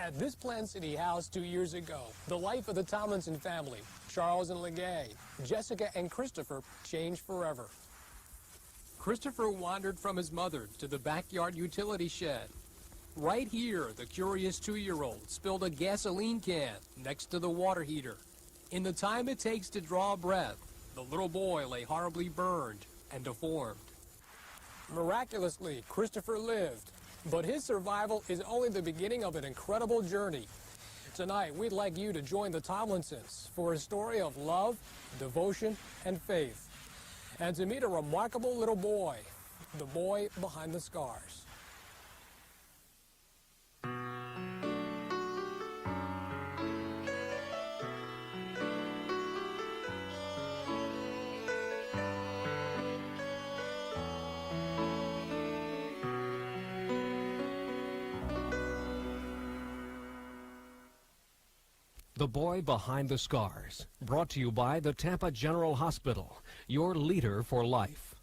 At this Plant City house 2 years ago, the life of the Tomlinson family, Charles and Legay, Jessica and Christopher, changed forever. Christopher wandered from his mother to the backyard utility shed. Right here, the curious 2-year-old spilled a gasoline can next to the water heater. In the time it takes to draw a breath, the little boy lay horribly burned and deformed. Miraculously, Christopher lived, but his survival is only the beginning of an incredible journey. Tonight, we'd like you to join the Tomlinsons for a story of love, devotion, and faith, and to meet a remarkable little boy, the boy behind the scars. The Boy Behind the Scars, brought to you by the Tampa General Hospital, your leader for life.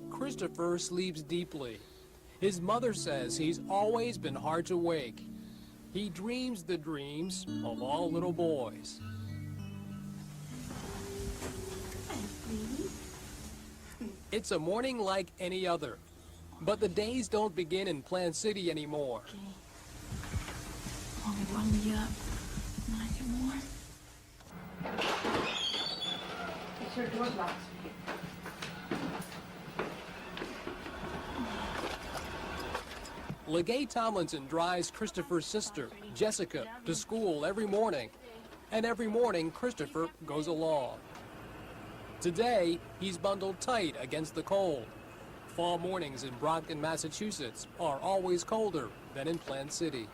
Christopher sleeps deeply. His mother says he's always been hard to wake. He dreams the dreams of all little boys. It's a morning like any other, but the days don't begin in Plant City anymore. Okay. Mommy, warm me up. Nice and warm. It's your door locked. Legay Tomlinson drives Christopher's sister, Jessica, to school every morning, and every morning Christopher goes along. Today, he's bundled tight against the cold. Fall mornings in Brockton, Massachusetts are always colder than in Plant City.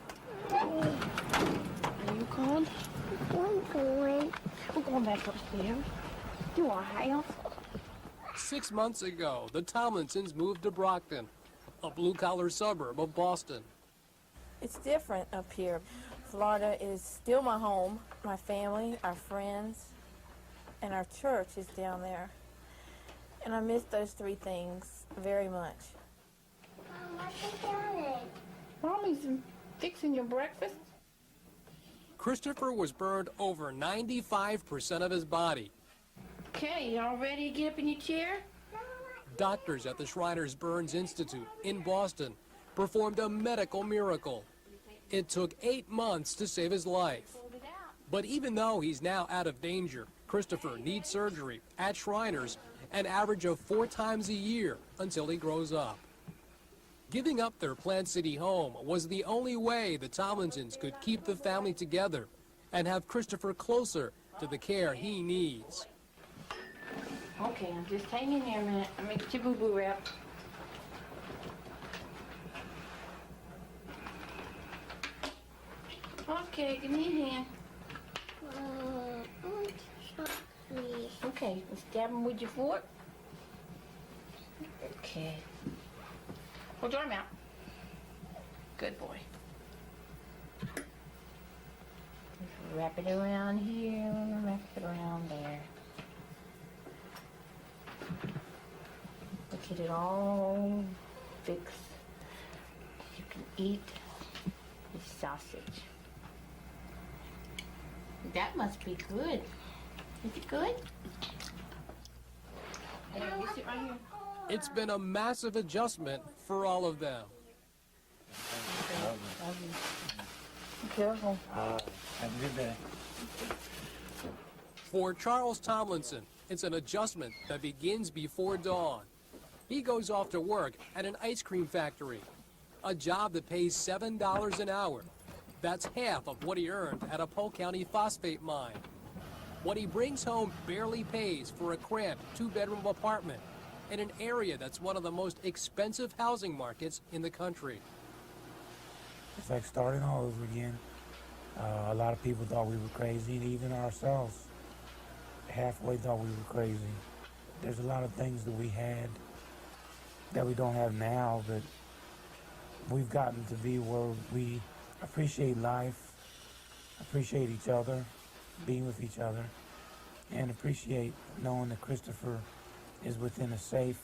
Are you cold? I'm going. We're going back upstairs. You are high. 6 months ago, the Tomlinsons moved to Brockton, a blue-collar suburb of Boston. It's different up here. Florida is still my home, my family, our friends, and our church is down there. And I miss those three things very much. Mom, what's you doing? Mommy's fixing your breakfast. Christopher was burned over 95% of his body. Okay, y'all ready to get up in your chair? Doctors at the Shriners Burns Institute in Boston performed a medical miracle. It took 8 months to save his life. But even though he's now out of danger, Christopher needs surgery at Shriners an average of 4 times a year until he grows up. Giving up their Plant City home was the only way the Tomlinsons could keep the family together and have Christopher closer to the care he needs. Okay, I'm just hang in there a minute. I'm gonna get your boo-boo wrap. Okay, give me a hand. Please. Okay, let's stab him with your fork. Okay. Hold your arm out. Good boy. Wrap it around here, wrap it around there. Let's get it all fixed. You can eat the sausage. That must be good. Is it good? There, you sit right here. It's been a massive adjustment for all of them. Be careful. Have a good day. For Charles Tomlinson, it's an adjustment that begins before dawn. He goes off to work at an ice cream factory, a job that pays $7 an hour. That's half of what he earned at a Polk County phosphate mine. What he brings home barely pays for a cramped 2-bedroom apartment in an area that's one of the most expensive housing markets in the country. It's like starting all over again. A lot of people thought we were crazy, and even ourselves halfway thought we were crazy. There's a lot of things that we had that we don't have now, but we've gotten to be where we appreciate life, appreciate each other, being with each other, and appreciate knowing that Christopher is within a safe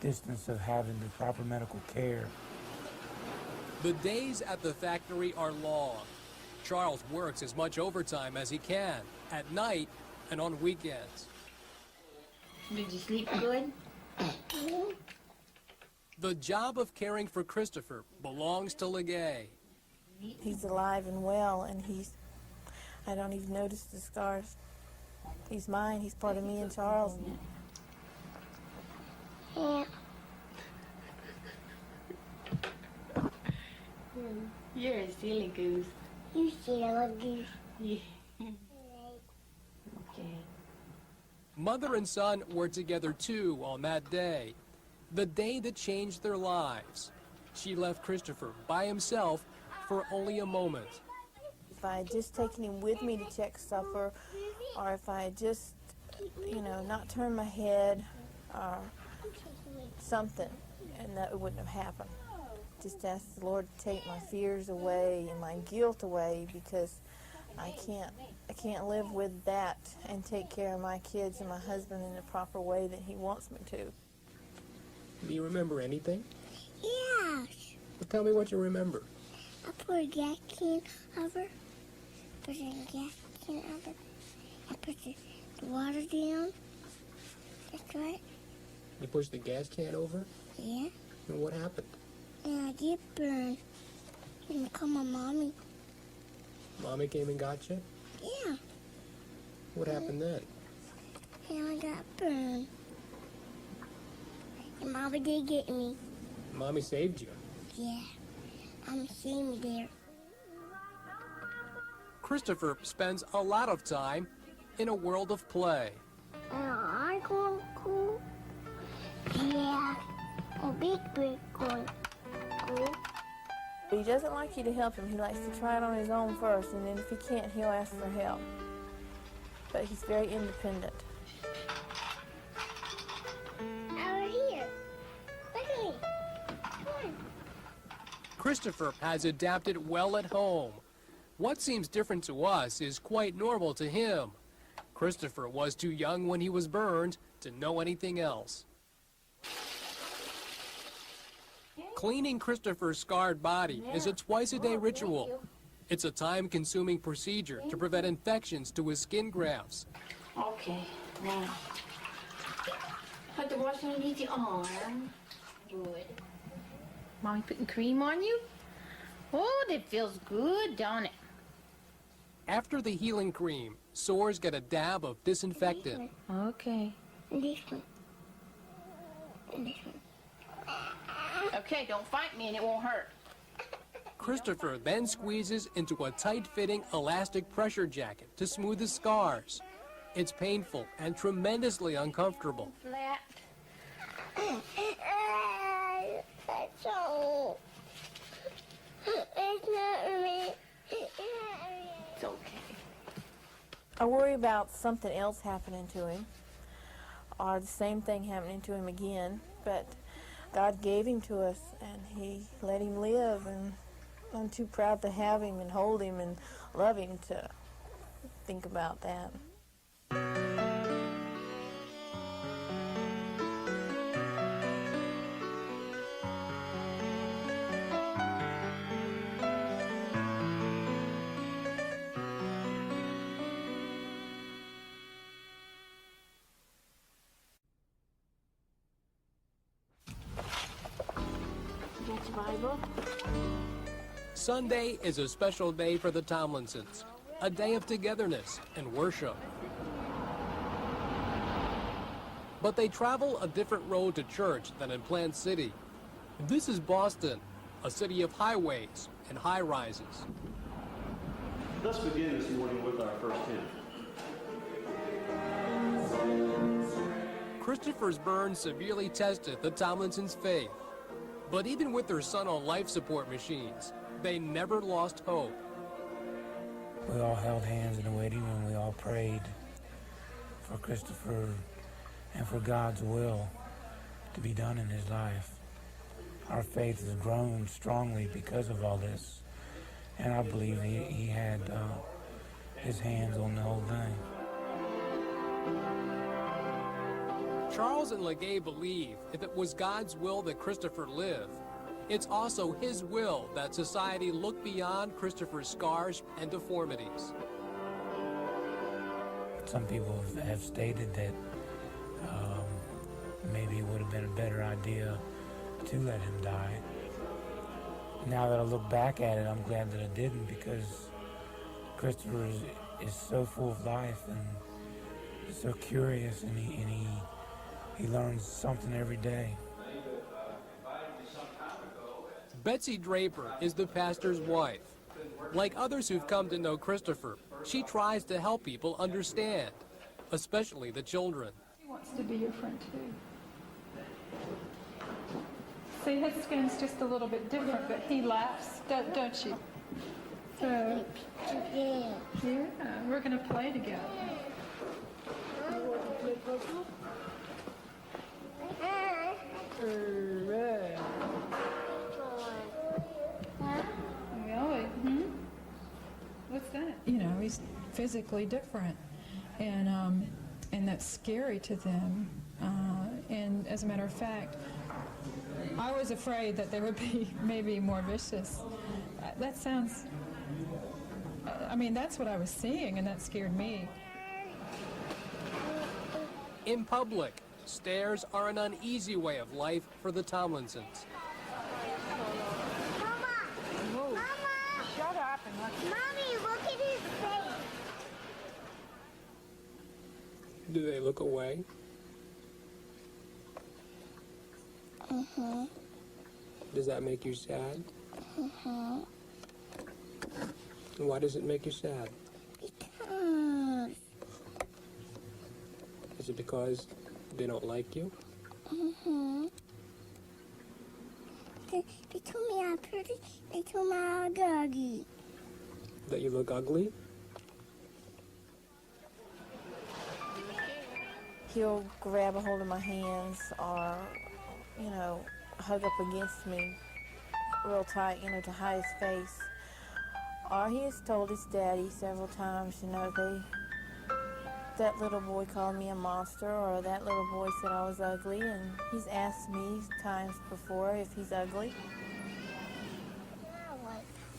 distance of having the proper medical care. The days at the factory are long. Charles works as much overtime as he can, at night and on weekends. Did you sleep good? The job of caring for Christopher belongs to Legay. He's alive and well, and I don't even notice the scars. He's mine. He's part of me and Charles. Yeah. You're a silly goose. You see I love you. Yeah. Okay. Mother and son were together too on that day, the day that changed their lives. She left Christopher by himself for only a moment. If I had just taken him with me to check supper, or if I had just, not turned my head, or something, and that wouldn't have happened. Just ask the Lord to take my fears away and my guilt away, because I can't live with that and take care of my kids and my husband in the proper way that He wants me to. Do you remember anything? Yes. Well, tell me what you remember. I put a gas can over. Put a gas can over. I put the water down. That's right. You pushed the gas can over? Yeah. And what happened? And I get burned. And I call my mommy. Mommy came and got you? Yeah. What happened then? And I got burned. And Mommy did get me. Mommy saved you. Yeah. I'm seeing there. Christopher spends a lot of time in a world of play. I going cool. Yeah. A big going cool. He doesn't like you to help him. He likes to try it on his own first, and then if he can't, he'll ask for help. But he's very independent. Over here. Look at me. Come on. Christopher has adapted well at home. What seems different to us is quite normal to him. Christopher was too young when he was burned to know anything else. Cleaning Christopher's scarred body is a twice-a-day ritual. It's a time-consuming procedure to prevent infections to his skin grafts. Okay, now. Put the wash underneath your arm. Good. Mommy putting cream on you? Oh, that feels good, don't it? After the healing cream, sores get a dab of disinfectant. Okay. And this one. And this one. Okay, don't fight me and it won't hurt. Christopher then squeezes into a tight-fitting elastic pressure jacket to smooth the scars. It's painful and tremendously uncomfortable. Flat. That's all. It's not me. It's okay. I worry about something else happening to him, or the same thing happening to him again, but God gave him to us, and He let him live, and I'm too proud to have him and hold him and love him to think about that. You got your Bible? Sunday is a special day for the Tomlinsons, a day of togetherness and worship. But they travel a different road to church than in Plant City. This is Boston, a city of highways and high-rises. Let's begin this morning with our first hymn. Christopher's burn severely tested the Tomlinsons' faith. But even with their son on life support machines, they never lost hope. We all held hands in the waiting room. We all prayed for Christopher and for God's will to be done in his life. Our faith has grown strongly because of all this. And I believe he had his hands on the whole thing. Charles and Legay believe if it was God's will that Christopher live, it's also his will that society look beyond Christopher's scars and deformities. Some people have stated that maybe it would have been a better idea to let him die. Now that I look back at it, I'm glad that I didn't, because Christopher is so full of life and he's so curious, and he learns something every day. Betsy Draper is the pastor's wife. Like others who've come to know Christopher, she tries to help people understand, especially the children. He wants to be your friend too. See, his skin's just a little bit different, but he laughs, don't you? So, yeah, we're going to play together. Really? What's that? You know, he's physically different, and that's scary to them. And as a matter of fact, I was afraid that they would be maybe more vicious. That sounds, I mean, that's what I was seeing, and that scared me. In public, stares are an uneasy way of life for the Tomlinsons. Mama! Move. Mama! Shut up and let Mommy, look at his face. Do they look away? Mm-hmm. Does that make you sad? Mm-hmm. And why does it make you sad? Because. Is it because they don't like you? Mm-hmm. They told me I'm pretty. They told me I'm ugly. That you look ugly? He'll grab a hold of my hands or, you know, hug up against me real tight, you know, to hide his face. Or he has told his daddy several times, you know, that little boy called me a monster, or that little boy said I was ugly, and he's asked me times before if he's ugly.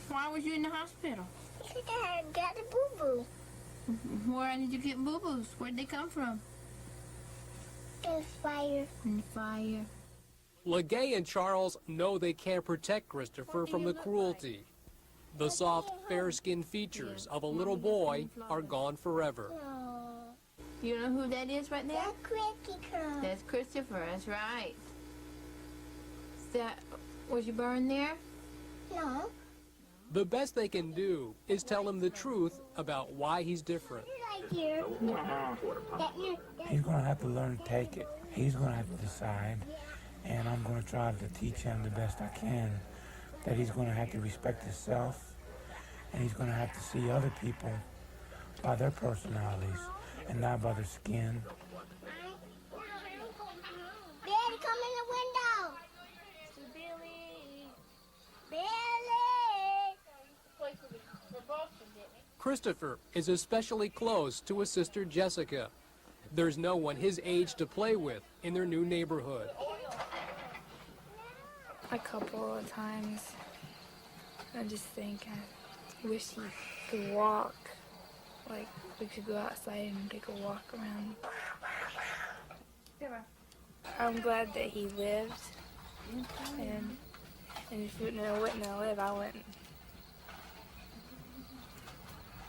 Why was you in the hospital? Because I got a boo-boo. Where did you get boo-boos? Where'd they come from? There's fire. In the fire. Legay and Charles know they can't protect Christopher from the cruelty. The soft, fair-skinned features of a little boy are gone forever. You know who that is right there? That's Christopher. That's Christopher, that's right. Was you born there? No. The best they can do is tell him the truth about why he's different. Right here. He's going to have to learn to take it. He's going to have to decide, and I'm going to try to teach him the best I can, that he's going to have to respect himself, and he's going to have to see other people by their personalities and not by their skin. Daddy, come in the window. Billy. Billy. Christopher is especially close to his sister Jessica. There's no one his age to play with in their new neighborhood. A couple of times, I just think I wish he could walk. Like, we could go outside and take a walk around. I'm glad that he lived, and if he wouldn't have lived, I wouldn't.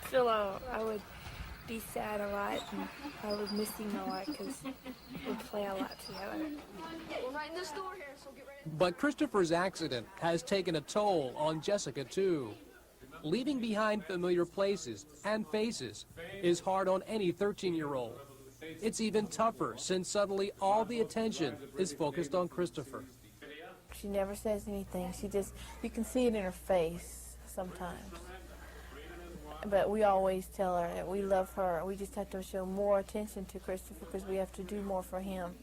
I feel I would be sad a lot, and I would miss him a lot because we'd play a lot together. We're right in this door here, so get ready. But Christopher's accident has taken a toll on Jessica, too. Leaving behind familiar places and faces is hard on any 13-year-old. It's even tougher since suddenly all the attention is focused on Christopher. She never says anything. You can see it in her face sometimes. But we always tell her that we love her. We just have to show more attention to Christopher because we have to do more for him.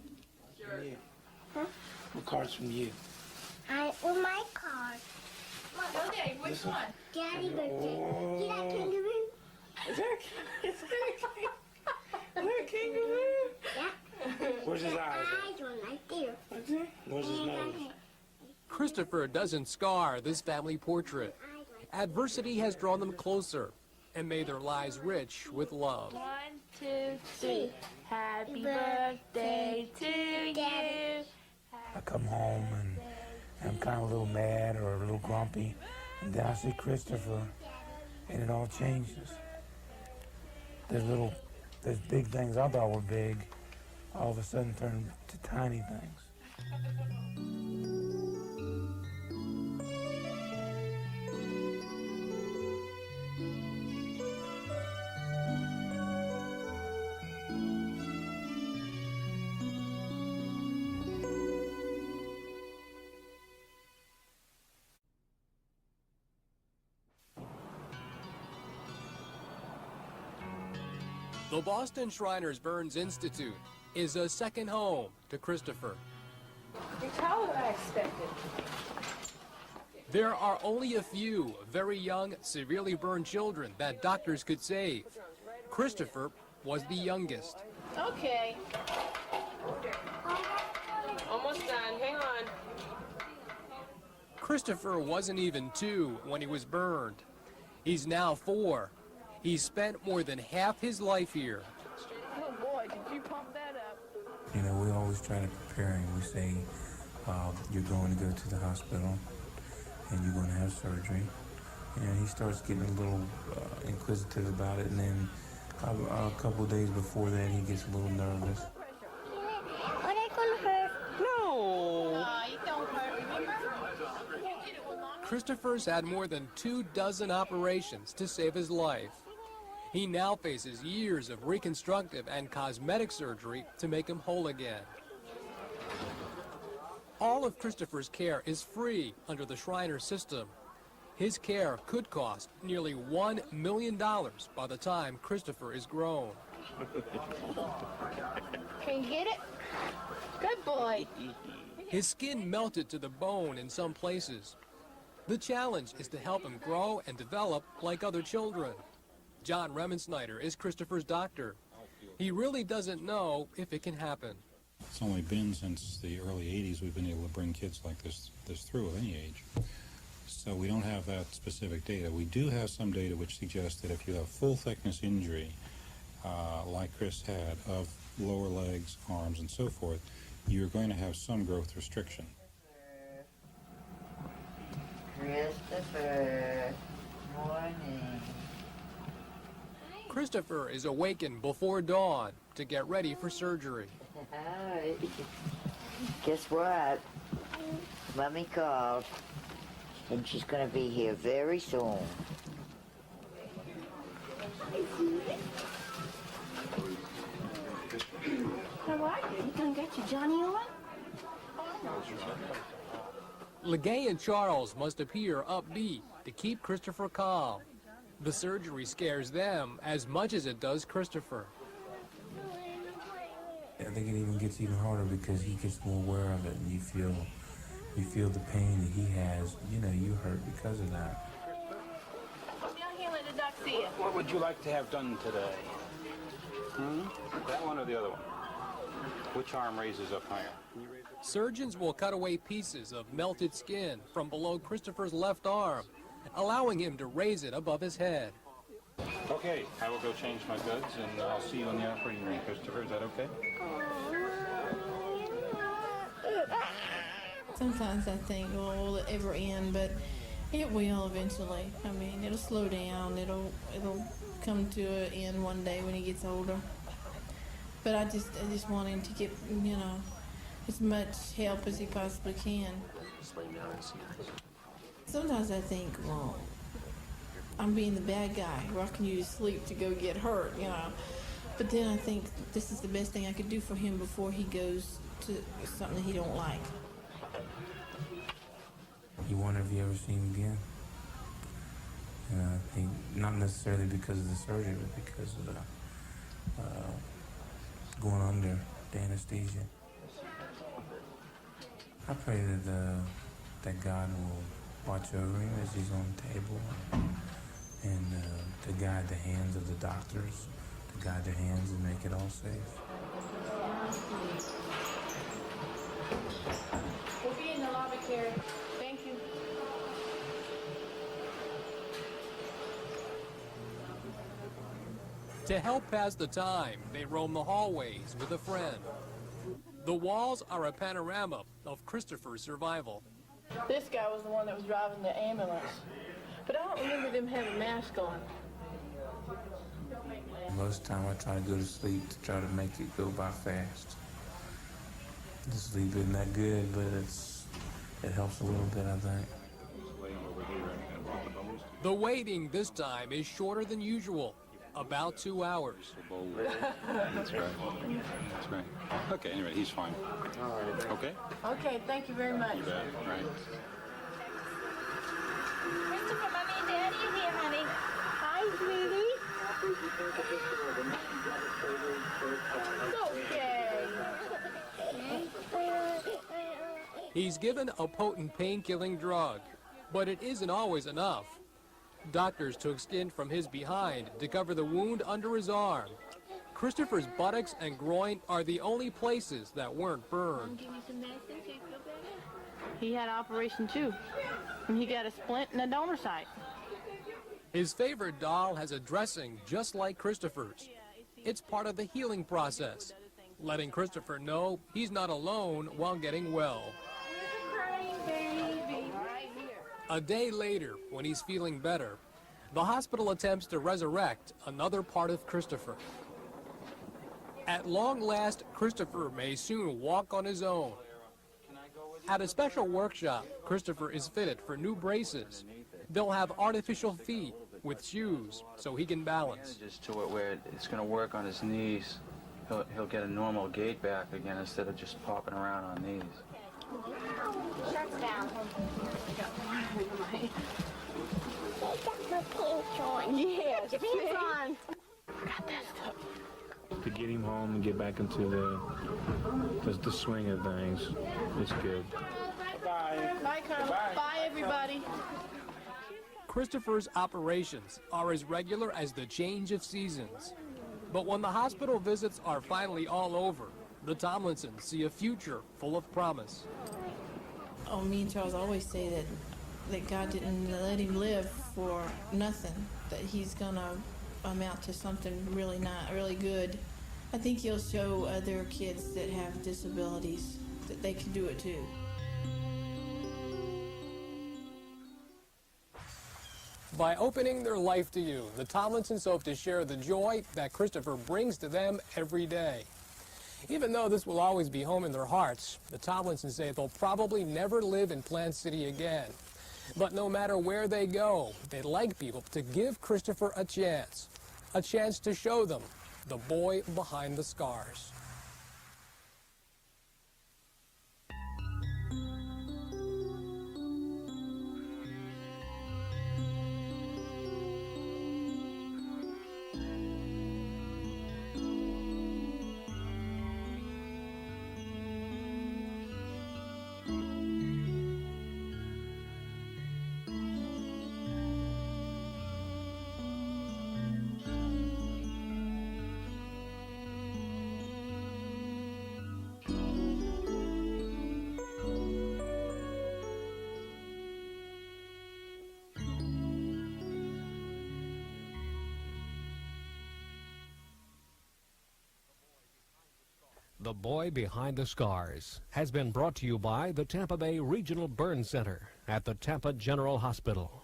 Huh? What card's from you? Well, my card. Okay, which one? Daddy birthday. See that kangaroo? Look, kangaroo. Yeah. Where's his eyes? Eyes one right there. Where's his nose? Christopher doesn't scar this family portrait. Adversity has drawn them closer and made their lives rich with love. 1, 2, 3. Happy birthday to you. I come home and I'm kind of a little mad or a little grumpy, and then I see Christopher, and it all changes. There's big things I thought were big, all of a sudden turn to tiny things. The Boston Shriners Burns Institute is a second home to Christopher. You're taller than I expected. There are only a few very young, severely burned children that doctors could save. Christopher was the youngest. Okay. Almost done. Hang on. Christopher wasn't even 2 when he was burned. He's now 4. He's spent more than half his life here. Oh boy, did you pump that up? You know, we always try to prepare him. We say, you're going to go to the hospital and you're going to have surgery. And he starts getting a little inquisitive about it, and then a couple of days before that, he gets a little nervous. Are they gonna hurt? No. You don't hurt, remember? Christopher's had more than 24 operations to save his life. He now faces years of reconstructive and cosmetic surgery to make him whole again. All of Christopher's care is free under the Shriner system. His care could cost nearly $1 million by the time Christopher is grown. Can you get it? Good boy. His skin melted to the bone in some places. The challenge is to help him grow and develop like other children. John Remensnyder is Christopher's doctor. He really doesn't know if it can happen. It's only been since the early 80s we've been able to bring kids like this through at any age. So we don't have that specific data. We do have some data which suggests that if you have full thickness injury, like Chris had, of lower legs, arms, and so forth, you're going to have some growth restriction. Christopher, morning. Christopher is awakened before dawn to get ready for surgery. Hi. Guess what? Mommy called, and she's going to be here very soon. How are you? You gonna get your Johnny on? Legay and Charles must appear upbeat to keep Christopher calm. The surgery scares them as much as it does Christopher. I think it even gets even harder because he gets more aware of it, and you feel the pain that he has. You know, you hurt because of that. Come down here and let the doc see it. What would you like to have done today? That one or the other one? Which arm raises up higher? Can you raise it? Surgeons will cut away pieces of melted skin from below Christopher's left arm, allowing him to raise it above his head. Okay, I will go change my goods, and I'll see you in the operating room, Christopher. Is that okay? Sometimes I think, well, will it ever end? But it will eventually. I mean, it'll slow down. It'll come to an end one day when he gets older. But I just want him to get, you know, as much help as he possibly can. Sometimes I think, well, I'm being the bad guy, rocking you to sleep to go get hurt, you know. But then I think this is the best thing I could do for him before he goes to something he don't like. You wonder if you ever see him again. I think not necessarily because of the surgery, but because of the going under the anesthesia. I pray that God will watch over him as he's on the table, and to guide the hands of the doctors, to guide their hands and make it all safe. We'll be in the lobby, Carrie. Thank you. To help pass the time, they roam the hallways with a friend. The walls are a panorama of Christopher's survival. This guy was the one that was driving the ambulance. But I don't remember them having masks on. Most of the time I try to go to sleep to try to make it go by fast. The sleep isn't that good, but it helps a little bit, I think. The waiting this time is shorter than usual, about 2 hours. That's right. That's right. Okay, anyway, he's fine. Okay? Okay, thank you very much. You bet. Right. Christopher, Mommy and Daddy are here, honey. Hi, sweetie. He's given a potent pain-killing drug, but it isn't always enough. Doctors took skin from his behind to cover the wound under his arm. Christopher's buttocks and groin are the only places that weren't burned. He had an operation too, and he got a splint in the donor site. His favorite doll has a dressing just like Christopher's. It's part of the healing process, letting Christopher know he's not alone while getting well. A day later, when he's feeling better, the hospital attempts to resurrect another part of Christopher. At long last, Christopher may soon walk on his own. At a special workshop, Christopher is fitted for new braces. They'll have artificial feet with shoes so he can balance. Just to it where it's going to work on his knees. He'll get a normal gait back again instead of just popping around on these. Shirts down. Yes, pants on. Got that stuff. To get him home and get back into the swing of things, it's good. Bye. Bye, Carla. Bye, everybody. Christopher's operations are as regular as the change of seasons. But when the hospital visits are finally all over, the Tomlinsons see a future full of promise. Oh, me and Charles always say that God didn't let him live for nothing, that he's gonna amount to something really good. I think he'll show other kids that have disabilities that they can do it too. By opening their life to you, the Tomlinsons hope to share the joy that Christopher brings to them every day. Even though this will always be home in their hearts, the Tomlinsons say they'll probably never live in Plant City again. But no matter where they go, they'd like people to give Christopher a chance to show them the boy behind the scars. The Boy Behind the Scars has been brought to you by the Tampa Bay Regional Burn Center at the Tampa General Hospital.